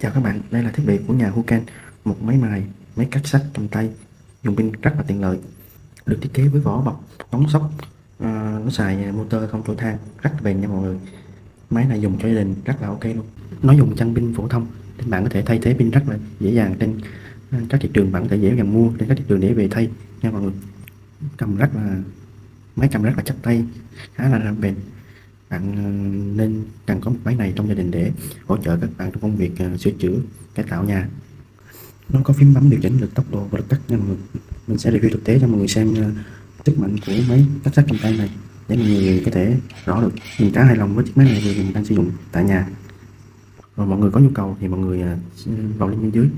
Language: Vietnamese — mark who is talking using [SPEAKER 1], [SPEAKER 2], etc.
[SPEAKER 1] Chào các bạn, đây là thiết bị của nhà Hukan, một máy mài, máy cắt sắt cầm tay, dùng pin rất là tiện lợi, được thiết kế với vỏ bọc chống sốc, nó xài motor không trôi than, rất là bền nha mọi người. Máy này dùng cho gia đình rất là ok luôn. Nó dùng chân pin phổ thông, nên bạn có thể thay thế pin rất là dễ dàng trên các thị trường, bạn có thể dễ dàng mua trên các thị trường để về thay nha mọi người. Máy cầm rất là chắc tay, khá là bền. Bạn nên cần có một máy này trong gia đình để hỗ trợ các bạn trong công việc sửa chữa, cải tạo nhà. Nó có phím bấm điều chỉnh lực, tốc độ và lực cắt nha mọi người. Mình sẽ review thực tế cho mọi người xem sức mạnh của máy cắt sắt cầm tay này để mọi người có thể rõ được. Mình khá hài lòng với chiếc máy này vì mình đang sử dụng tại nhà. Rồi mọi người có nhu cầu thì mọi người vào link bên dưới